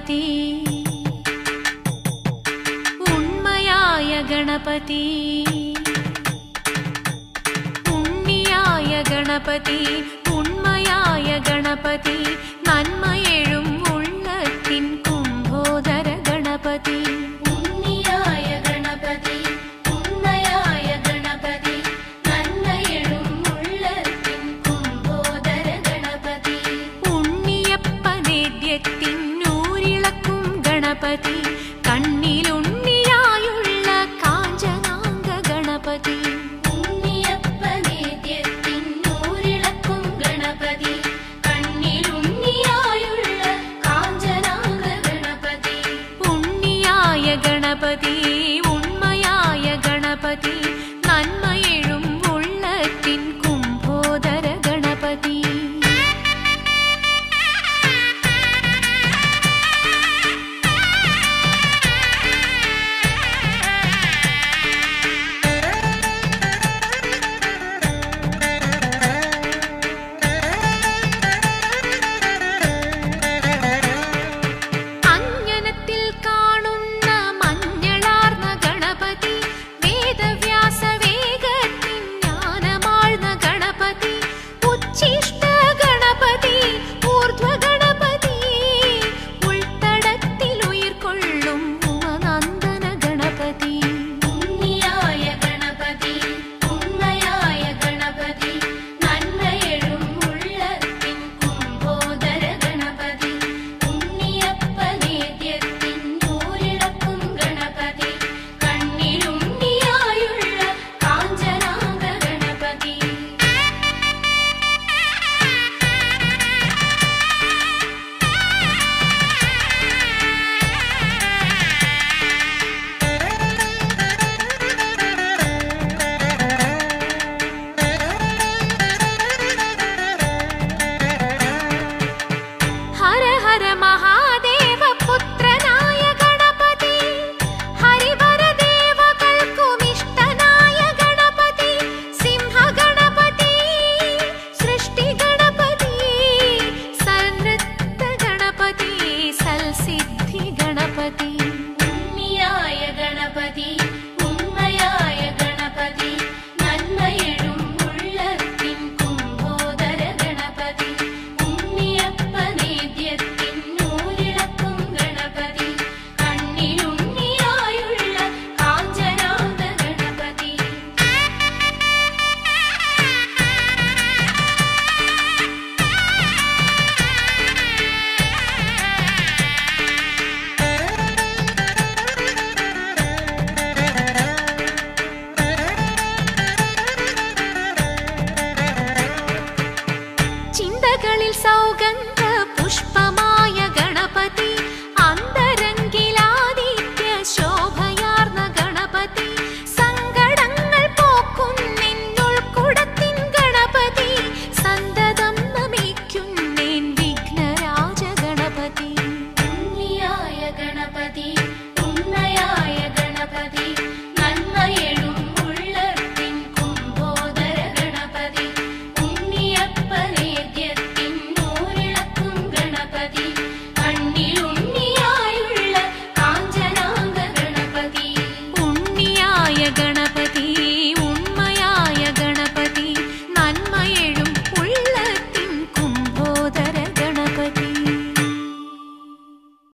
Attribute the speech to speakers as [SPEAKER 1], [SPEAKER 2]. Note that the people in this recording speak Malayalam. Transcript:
[SPEAKER 1] गणपति उण्मयाय गणपति उण्णियाय गणपति उण्मयाय गणपति नन्मयेഴും ഉള്ളത്തിൻ കുംഭോദര ഗണപതി
[SPEAKER 2] ഉണ്ണിയായ ഗണപതി ഉണ്മയായ ഗണപതി നന്മയെഴും ഉള്ളത്തിൻ കുംഭോദര ഗണപതി
[SPEAKER 1] ഉണ്ണിയപ്പനേദ്യത്തിൻ ഊരിളക്കും ഗണപതി കണ്ണിലുണ്ണിയായുള്ള കാഞ്ചനാംഗ ഗണപതി
[SPEAKER 2] ഉണ്ണിയപ്പനേദ്യത്തിൻ ഊരിളക്കും ഗണപതി കണ്ണിലുണ്ണിയായുള്ള കാഞ്ചനാംഗ ഗണപതി
[SPEAKER 1] ഉണ്ണിയായ ഗണപതി ഉണ്മയായ ഗണപതി നന്മയെഴും ഉള്ളത്തിൻ കുംഭോദര ഗണപതി അഞ്ജനത്തിൽ കാണുന്ന മഞ്ഞളാർന്ന ഗണപതി വേദവ്യാസ വേഗത്തിൻ ജ്ഞാനമാർന്ന ഗണപതി ഉച്ഛിഷ്ട ഗണപതി ഊർധ്വ ഗണപതി ഉൾത്തടത്തിൽ ഉയിർകൊള്ളും ഉമനന്ദന ഗണപതി
[SPEAKER 2] ഉണ്ണിയായ ഗണപതി ഉണ്മയായ ഗണപതി നന്മയെഴും ഉള്ളത്തിൻ കുംഭോദര ഗണപതി ഉണ്ണിയപ്പനേദ്യത്തിൻ ഊരിളക്കും ഗണപതി കണ്ണിലുണ്ണിയായുള്ള കാഞ്ചനാംഗ ഗണപതി
[SPEAKER 1] ഹര ഹര മഹാദേവ പുത്രനായ ഗണപതി ഹരിവര ദേവകൾക്കുമിഷ്ടനായ ഗണപതി സിംഹ ഗണപതി സൃഷ്ടി ഗണപതി സൽനൃത്ത ഗണപതി സൽസിദ്ധി ഗണപതി
[SPEAKER 2] ഉണ്ണിയായ ഗണപതി ഉണ്മയായ ഗണപതി നന്മയെഴും ഉള്ളത്തിൻ കുംഭോദര ഗണപതി ഉണ്ണിയപ്പനേദ്യത്തിൻ ഊരിളക്കും ഗണപതി കണ്ണിലുണ്ണിയായുള്ള കാഞ്ചനാംഗ ഗണപതി
[SPEAKER 1] ചിന്തകളിൽ സൗഗന്ധ പുഷ്പമായ ഗണപതി അന്തരംഗിലാദിത്യ ശോഭയാർന്ന ഗണപതി സങ്കടങ്ങൾ പോക്കുന്നെന്നുൾക്കുടത്തിൻ ഗണപതി സന്തതം നമിക്കുന്നേൻ വിഘ്നരാജ ഗണപതി
[SPEAKER 2] ഉണ്ണിയായ ഗണപതി ഉണ്മയായ ഗണപതി നന്മയെഴും ഉള്ളത്തിൻ കുംഭോദര ഗണപതി ഉണ്ണിയപ്പനേദ്യത്തിൻ ഊരിളക്കും ഗണപതി കണ്ണിലുണ്ണിയായുള്ള കാഞ്ചനാംഗ ഗണപതി
[SPEAKER 1] ഉണ്ണിയായ ഗണപതി